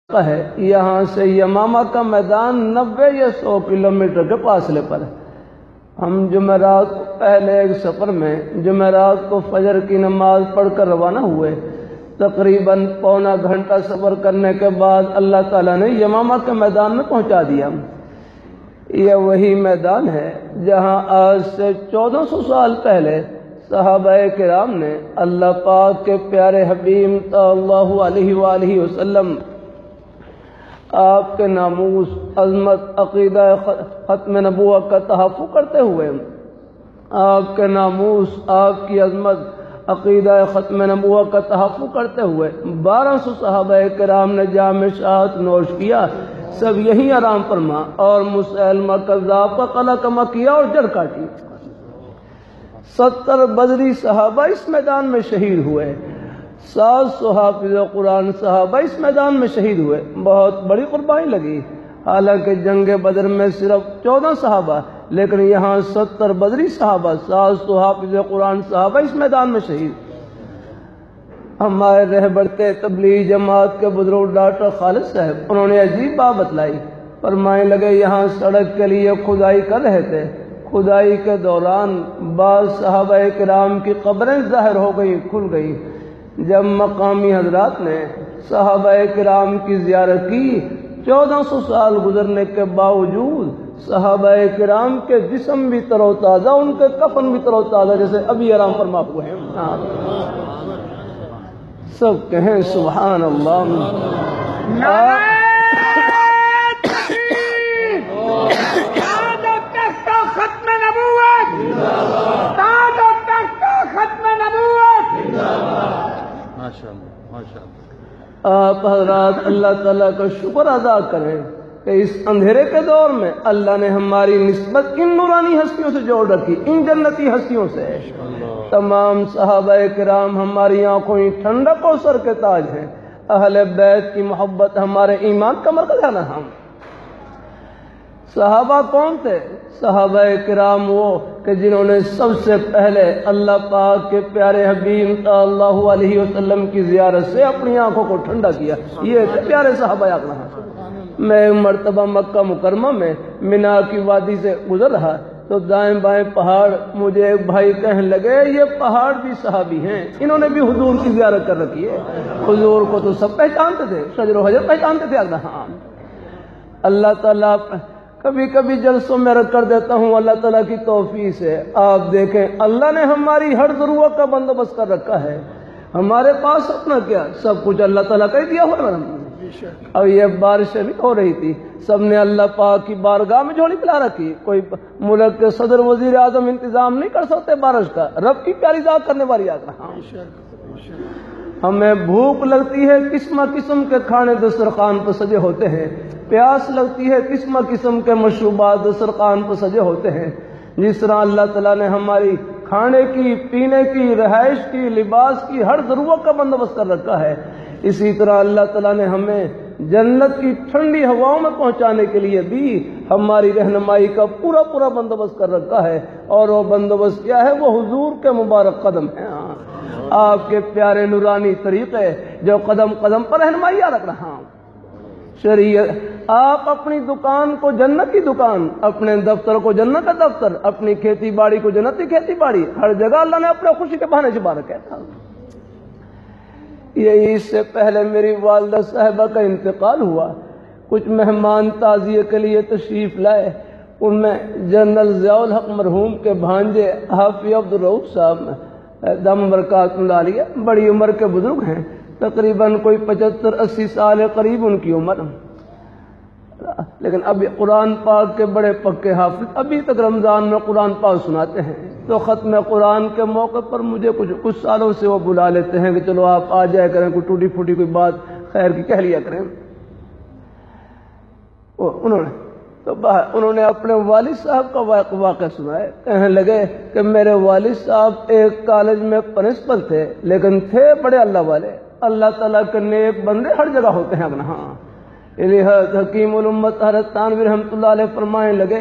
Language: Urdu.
ہے یہاں سے یمامہ کا میدان 90 یا 100 کلومیٹر کے فاصلے پر ہے۔ ہم جمعرات کو پہلے ایک سفر میں جمعرات کو فجر کی نماز پڑھ کر روانہ ہوئے۔ تقریباً پونا گھنٹہ سفر کرنے کے بعد اللہ تعالیٰ نے یمامہ کے میدان میں پہنچا دیا۔ یہ وہی میدان ہے جہاں آج سے 1400 سال پہلے صحابہ کرام نے اللہ پاک کے پیارے حبیب صلی اللہ علیہ وآلہ وسلم آپ کے ناموس، عظمت، عقیدہ ختم نبوت کا تحفظ کرتے ہوئے، آپ کے ناموس، آپ کی عظمت، عقیدہ ختم نبوت کا تحفظ کرتے ہوئے 1200 صحابہ کرام نے جام شہادت نوش کیا۔ سب یہی آرام فرما اور مسلمہ کذاب کا قلع کما کیا اور جڑ کاٹی۔ 70 بدری صحابہ اس میدان میں شہید ہوئے۔ 700 حافظ قرآن صحابہ اس میدان میں شہید ہوئے۔ بہت بڑی قربانی لگی۔ حالانکہ جنگ بدر میں صرف 14 صحابہ، لیکن یہاں 70 بدری صحابہ، 700 حافظ قرآن صحابہ اس میدان میں شہید۔ ہمارے رہبر تبلیغ جماعت کے بزرگ ڈاکٹر خالد صاحب، انہوں نے عجیب بات بتلائی۔ فرمانے لگے یہاں سڑک کے لیے کھدائی کر رہے تھے، کھدائی کے دوران بعض صحابہ کرام کی قبریں ظاہر ہو گئیں، کھل گئیں۔ جب مقامی حضرات نے صحابہ کرام کی زیارت کی، 1400 سال گزرنے کے باوجود صحابہ کرام کے جسم بھی تر و تازہ، ان کے کفن بھی تر و تازہ، جیسے ابھی آرام فرما ہوئے ہیں۔ سب کہیں سبحان اللہ۔ ختم نبوت، ختم نبوت۔ آپ حضرات اللہ تعالیٰ کا شکر ادا کریں کہ اس اندھیرے کے دور میں اللہ نے ہماری نسبت ان نورانی ہستیوں سے جوڑ رکھی، ان جنتی ہستیوں سے۔ تمام صحابہ کرام ہماری آنکھوں کی ٹھنڈک اور سر کے تاج ہیں۔ اہل بیت کی محبت ہمارے ایمان کا مرکز ہے نا۔ ہم صحابہ کون تھے؟ صحابہ کرام وہ کہ جنہوں نے سب سے پہلے اللہ پاک کے پیارے حبیب صلی اللہ علیہ وسلم کی زیارت سے اپنی آنکھوں کو ٹھنڈا کیا۔ یہ تھے پیارے صحابہ اکرام۔ میں ایک مرتبہ مکہ مکرمہ میں مینا کی وادی سے گزر رہا تو دائیں بائیں پہاڑ، مجھے ایک بھائی کہنے لگے یہ پہاڑ بھی صحابی ہیں، انہوں نے بھی حضور کی زیارت کر رکھی ہے۔ حضور کو تو سب پہچانتے تھے، شجر و حجر پہچانتے تھے۔ ہاں، اللہ تعالیٰ کبھی کبھی جلسوں میں رکھ کر دیتا ہوں اللہ تعالیٰ کی توفیق سے۔ آپ دیکھیں اللہ نے ہماری ہر ضرورت کا بندوبست کر رکھا ہے۔ ہمارے پاس اپنا کیا، سب کچھ اللہ تعالیٰ کا ہی دیا ہوا ہے۔ اب یہ بارشیں بھی ہو رہی تھی، سب نے اللہ پاک کی بارگاہ میں جھولی پلا رکھی۔ کوئی ملک کے صدر وزیر اعظم انتظام نہیں کر سکتے بارش کا، رب کی پیاری ذات کرنے والی ہمیں بھوک لگتی ہے، قسم قسم کے کھانے دسترخوان پر سجے ہوتے ہیں۔ پیاس لگتی ہے، قسم قسم کے مشروبات دسترخوان پر سجے ہوتے ہیں۔ جس طرح اللہ تعالیٰ نے ہماری کھانے کی، پینے کی، رہائش کی، لباس کی ہر ضرورت کا بندوبست کر رکھا ہے، اسی طرح اللہ تعالیٰ نے ہمیں جنت کی ٹھنڈی ہواؤں میں پہنچانے کے لیے بھی ہماری رہنمائی کا پورا پورا بندوبست کر رکھا ہے۔ اور وہ بندوبست کیا ہے؟ وہ حضور کے مبارک قدم ہیں، آپ کے پیارے نورانی طریقے جو قدم قدم پر رہنمائی رکھ رہا ہوں۔ شریعت، آپ اپنی دکان کو جنت کی دکان، اپنے دفتر کو جنت کا دفتر، اپنی کھیتی باڑی کو جنت کی کھیتی باڑی، ہر جگہ اللہ نے اپنے خوشی کے بہانے چھپا رکھا ہے۔ یہی اس سے پہلے میری والدہ صاحبہ کا انتقال ہوا، کچھ مہمان تعزیے کے لیے تشریف لائے، ان میں جنرل ضیاء الحق مرحوم کے بھانجے حافظ عبد الرؤوف صاحب دم برکات اللہ علیہ، بڑی عمر کے بزرگ ہیں، تقریباً کوئی 75-80 سال قریب ان کی عمر، لیکن ابھی قرآن پاک کے بڑے پکے حافظ، ابھی تک رمضان میں قرآن پاک سناتے ہیں۔ تو ختم قرآن کے موقع پر مجھے کچھ سالوں سے وہ بلا لیتے ہیں کہ چلو آپ آ جائے کریں، کوئی ٹوٹی پھوٹی کوئی بات خیر کی کہہ لیا کریں۔ انہوں نے اپنے والد صاحب کا واقعہ سنایا، کہنے لگے کہ میرے والد صاحب ایک کالج میں پرنسپل تھے، لیکن تھے بڑے اللہ والے، اللہ تعالیٰ کے نیک بندے ہر جگہ ہوتے ہیں۔ حکیم الامت حضرت تھانوی رحمۃ اللہ علیہ فرمانے لگے